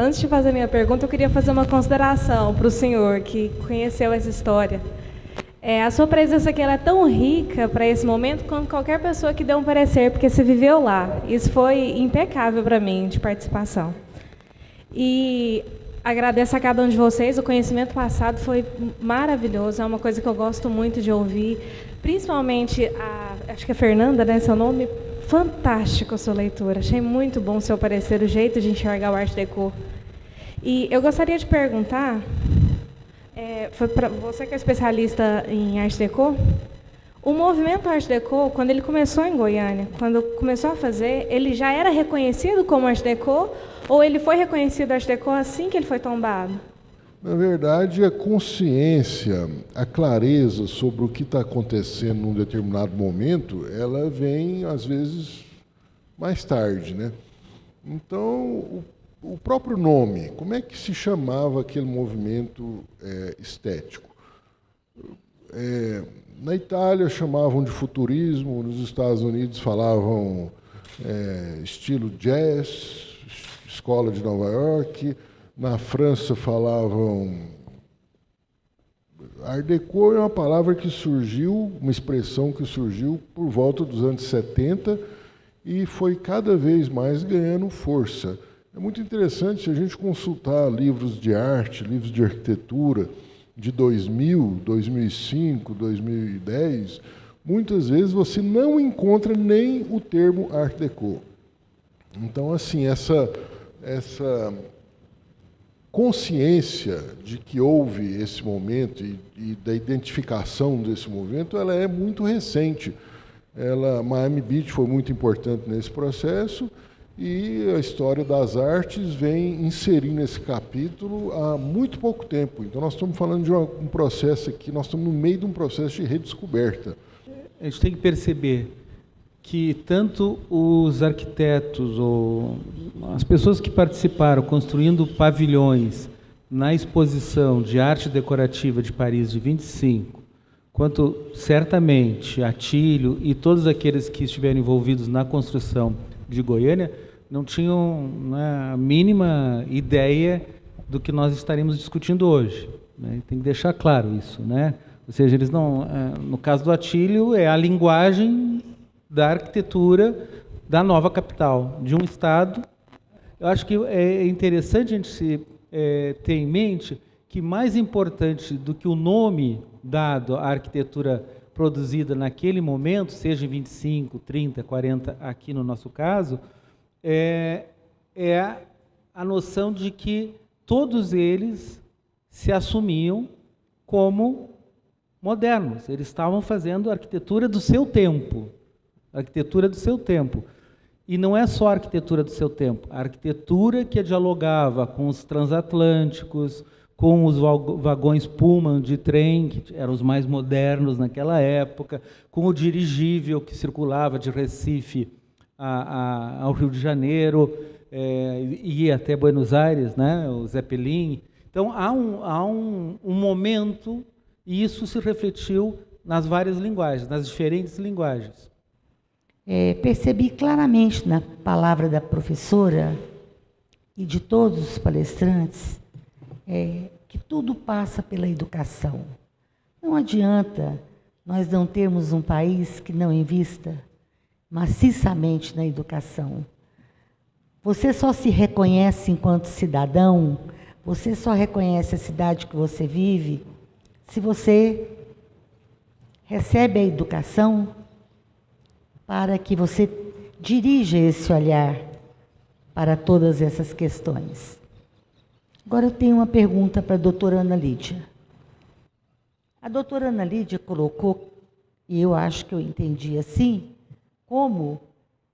antes de fazer a minha pergunta, eu queria fazer uma consideração para o senhor que conheceu essa história. A sua presença aqui ela é tão rica para esse momento quanto qualquer pessoa que deu um parecer, porque você viveu lá. Isso foi impecável para mim, de participação. E agradeço a cada um de vocês. O conhecimento passado foi maravilhoso, é uma coisa que eu gosto muito de ouvir. Principalmente, acho que é Fernanda, né, seu nome? Fantástico a sua leitura. Achei muito bom o seu parecer, o jeito de enxergar o Art Deco. E eu gostaria de perguntar, foi para você que é especialista em Art Deco, o movimento Art Deco, quando ele começou em Goiânia, quando começou a fazer, ele já era reconhecido como Art Deco ou ele foi reconhecido Art Deco assim que ele foi tombado? Na verdade, a consciência, a clareza sobre o que está acontecendo num determinado momento, ela vem, às vezes, mais tarde, né? Então, o próprio nome, como é que se chamava aquele movimento estético? Na Itália chamavam de futurismo, nos Estados Unidos falavam estilo jazz, escola de Nova York, na França falavam... Art Deco é uma palavra que surgiu, uma expressão que surgiu por volta dos anos 70 e foi cada vez mais ganhando força. É muito interessante se a gente consultar livros de arte, livros de arquitetura de 2000, 2005, 2010, muitas vezes você não encontra nem o termo Art Deco. Então, assim, essa consciência de que houve esse momento e da identificação desse movimento, ela é muito recente. Miami Beach foi muito importante nesse processo e a história das artes vem inserindo esse capítulo há muito pouco tempo. Então, nós estamos falando de um processo aqui, nós estamos no meio de um processo de redescoberta. A gente tem que perceber que tanto os arquitetos ou as pessoas que participaram construindo pavilhões na exposição de arte decorativa de Paris de 25, quanto certamente Atílio e todos aqueles que estiveram envolvidos na construção de Goiânia não tinham, né, a mínima ideia do que nós estaremos discutindo hoje, né? Tem que deixar claro isso, né? Ou seja, eles não, no caso do Atílio, é a linguagem da arquitetura da nova capital, de um Estado. Eu acho que é interessante a gente ter em mente que mais importante do que o nome dado à arquitetura produzida naquele momento, seja em 25, 30, 40, aqui no nosso caso, é a noção de que todos eles se assumiam como modernos. Eles estavam fazendo a arquitetura do seu tempo. A arquitetura do seu tempo. E não é só a arquitetura do seu tempo, a arquitetura que dialogava com os transatlânticos, com os vagões Pullman de trem, que eram os mais modernos naquela época, com o dirigível que circulava de Recife ao Rio de Janeiro, e ia até Buenos Aires, né, o Zeppelin. Então, há um momento, e isso se refletiu nas várias linguagens, nas diferentes linguagens. Percebi claramente na palavra da professora e de todos os palestrantes que tudo passa pela educação. Não adianta nós não termos um país que não invista maciçamente na educação. Você só se reconhece enquanto cidadão, você só reconhece a cidade que você vive, se você recebe a educação para que você dirija esse olhar para todas essas questões. Agora eu tenho uma pergunta para a doutora Ana Lídia. A doutora Ana Lídia colocou, e eu acho que eu entendi assim, como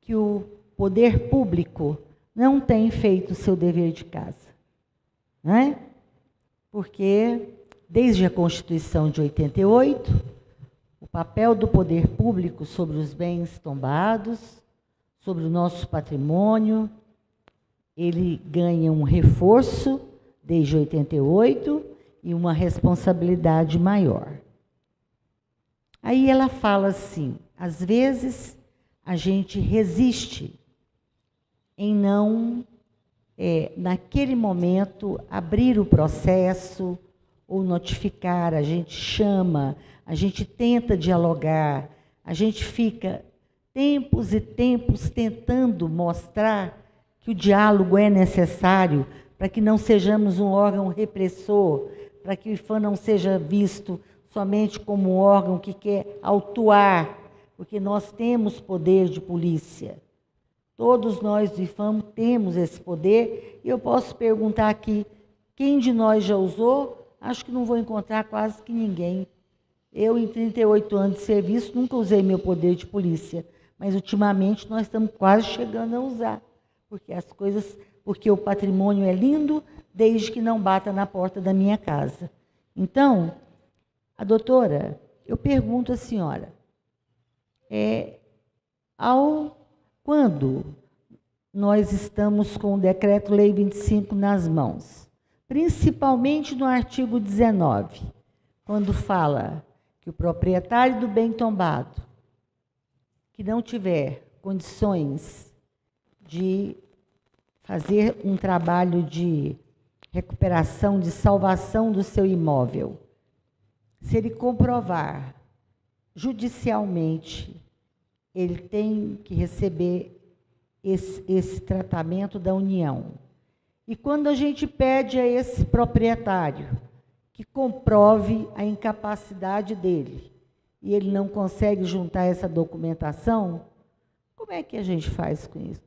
que o poder público não tem feito o seu dever de casa, não é? Porque, desde a Constituição de 88, o papel do poder público sobre os bens tombados, sobre o nosso patrimônio, ele ganha um reforço desde 88 e uma responsabilidade maior. Aí ela fala assim, às vezes a gente resiste em não naquele momento, abrir o processo ou notificar, a gente chama, a gente tenta dialogar, a gente fica tempos e tempos tentando mostrar que o diálogo é necessário para que não sejamos um órgão repressor, para que o IPHAN não seja visto somente como um órgão que quer autuar, porque nós temos poder de polícia. Todos nós do IPHAN temos esse poder, e eu posso perguntar aqui, quem de nós já usou? Acho que não vou encontrar quase que ninguém. Eu, em 38 anos de serviço, nunca usei meu poder de polícia, mas ultimamente nós estamos quase chegando a usar, porque o patrimônio é lindo, desde que não bata na porta da minha casa. Então, a doutora, eu pergunto à senhora, quando nós estamos com o Decreto-Lei 25 nas mãos, principalmente no artigo 19, quando fala que o proprietário do bem tombado, que não tiver condições de fazer um trabalho de recuperação, de salvação do seu imóvel, se ele comprovar judicialmente, ele tem que receber esse tratamento da União. E quando a gente pede a esse proprietário que comprove a incapacidade dele, e ele não consegue juntar essa documentação, como é que a gente faz com isso?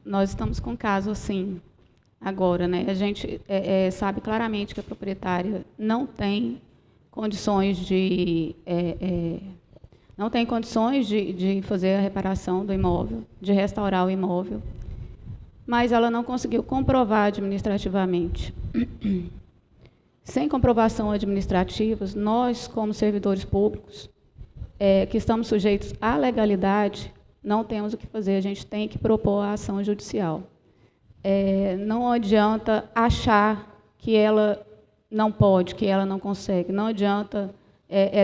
Nós estamos com um caso assim agora, né? A gente sabe claramente que a proprietária não tem condições de fazer a reparação do imóvel, de restaurar o imóvel, mas ela não conseguiu comprovar administrativamente. Sem comprovação administrativa, nós, como servidores públicos, que estamos sujeitos à legalidade, não temos o que fazer, a gente tem que propor a ação judicial. Não adianta achar que ela não pode, que ela não consegue, não adianta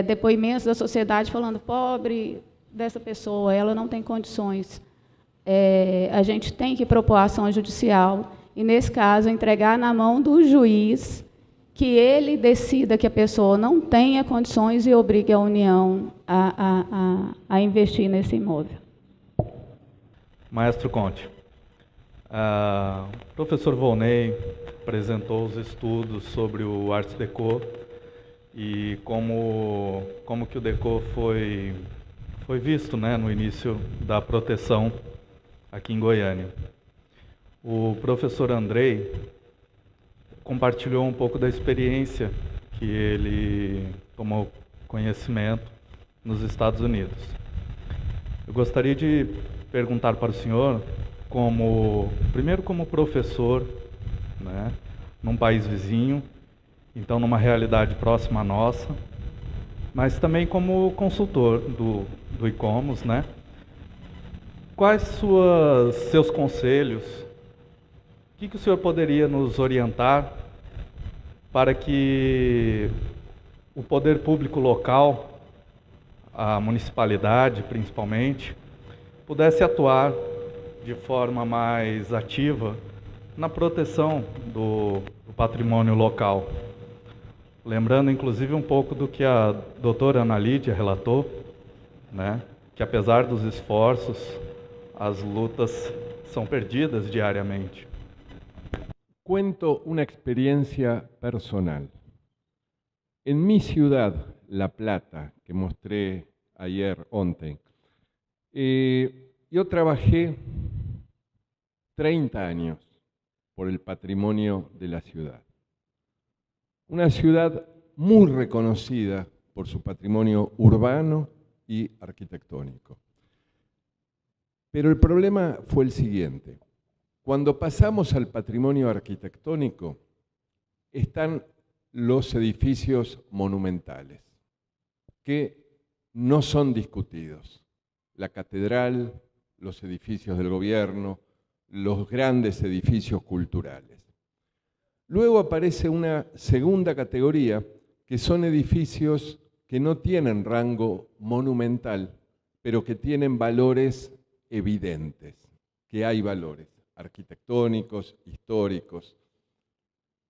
depoimentos da sociedade falando, pobre dessa pessoa, ela não tem condições. A gente tem que propor a ação judicial e, nesse caso, entregar na mão do juiz que ele decida que a pessoa não tenha condições e obrigue a União a investir nesse imóvel. Maestro Conte, o professor Volney apresentou os estudos sobre o Art Deco e como que o Deco foi visto, né, no início da proteção aqui em Goiânia. O professor Andrei compartilhou um pouco da experiência que ele tomou conhecimento nos Estados Unidos. Eu gostaria de perguntar para o senhor, primeiro como professor, né, num país vizinho, então numa realidade próxima à nossa, mas também como consultor do ICOMOS, né? Quais seus conselhos? O que o senhor poderia nos orientar para que o poder público local, a municipalidade principalmente, pudesse atuar de forma mais ativa na proteção do patrimônio local? Lembrando, inclusive, um pouco do que a doutora Ana Lídia relatou, né, que apesar dos esforços, as lutas são perdidas diariamente. Cuento una experiencia personal. En mi ciudad, La Plata, que mostré ayer, ontem, yo trabajé 30 años por el patrimonio de la ciudad. Una ciudad muy reconocida por su patrimonio urbano y arquitectónico. Pero el problema fue el siguiente. Cuando pasamos al patrimonio arquitectónico, están los edificios monumentales, que no son discutidos. La catedral, los edificios del gobierno, los grandes edificios culturales. Luego aparece una segunda categoría, que son edificios que no tienen rango monumental, pero que tienen valores evidentes, que hay valores. arquitectónicos, históricos.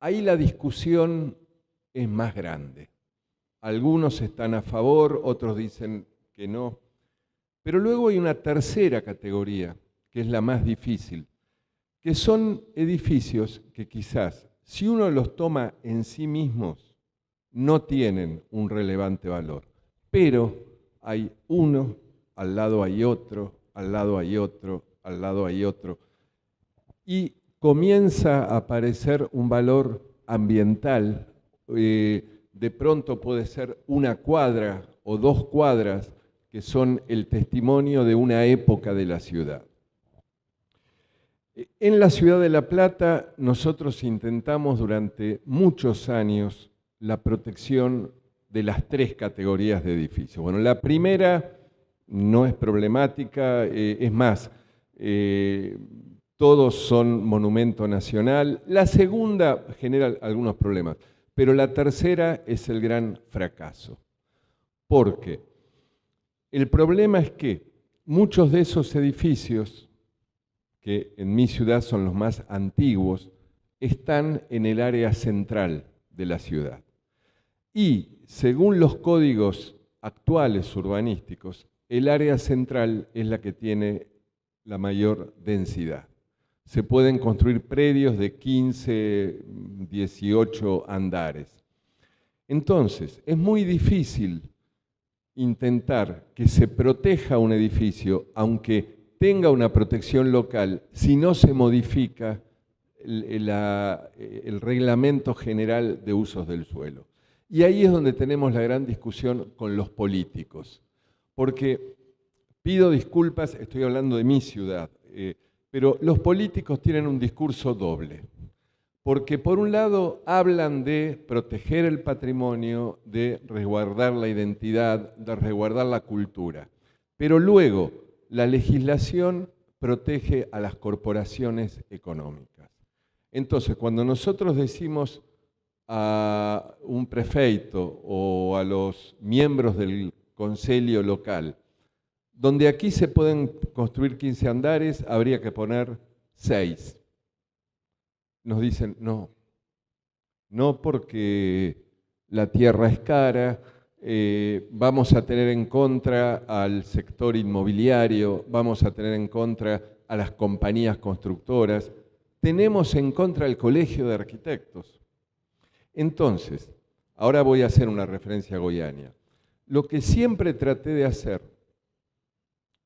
Ahí la discusión es más grande. Algunos están a favor, otros dicen que no. Pero luego hay una tercera categoría, que es la más difícil, que son edificios que quizás, si uno los toma en sí mismos, no tienen un relevante valor. Pero hay uno, al lado hay otro, al lado hay otro, al lado hay otro. Y comienza a aparecer un valor ambiental. De pronto puede ser una cuadra o 2 cuadras que son el testimonio de una época de la ciudad. En la ciudad de La Plata nosotros intentamos durante muchos años la protección de las 3 categorías de edificios. Bueno, la primera no es problemática, es más, todos son monumento nacional. La segunda genera algunos problemas, pero la tercera es el gran fracaso. Porque el problema es que muchos de esos edificios, que en mi ciudad son los más antiguos, están en el área central de la ciudad. Y según los códigos actuales urbanísticos, el área central es la que tiene la mayor densidad. Se pueden construir predios de 15, 18 andares. Entonces, es muy difícil intentar que se proteja un edificio, aunque tenga una protección local, si no se modifica el reglamento general de usos del suelo. Y ahí es donde tenemos la gran discusión con los políticos. Porque, pido disculpas, estoy hablando de mi ciudad, pero los políticos tienen un discurso doble. Porque por un lado hablan de proteger el patrimonio, de resguardar la identidad, de resguardar la cultura. Pero luego la legislación protege a las corporaciones económicas. Entonces, cuando nosotros decimos a un prefeito o a los miembros del concelio local, donde aquí se pueden construir 15 andares, habría que poner 6. Nos dicen, no porque la tierra es cara, vamos a tener en contra al sector inmobiliario, vamos a tener en contra a las compañías constructoras, tenemos en contra el Colegio de Arquitectos. Entonces, ahora voy a hacer una referencia a Goiânia. Lo que siempre traté de hacer,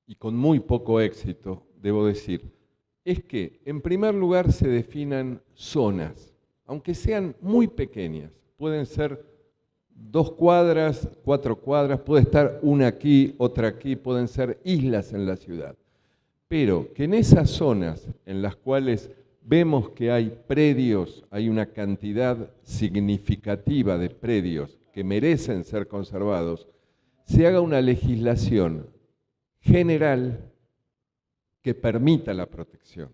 y con muy poco éxito, debo decir, es que en primer lugar se definan zonas, aunque sean muy pequeñas, pueden ser 2 cuadras, 4 cuadras, puede estar una aquí, otra aquí, pueden ser islas en la ciudad. Pero que en esas zonas en las cuales vemos que hay predios, hay una cantidad significativa de predios que merecen ser conservados, se haga una legislación general que permita la protección.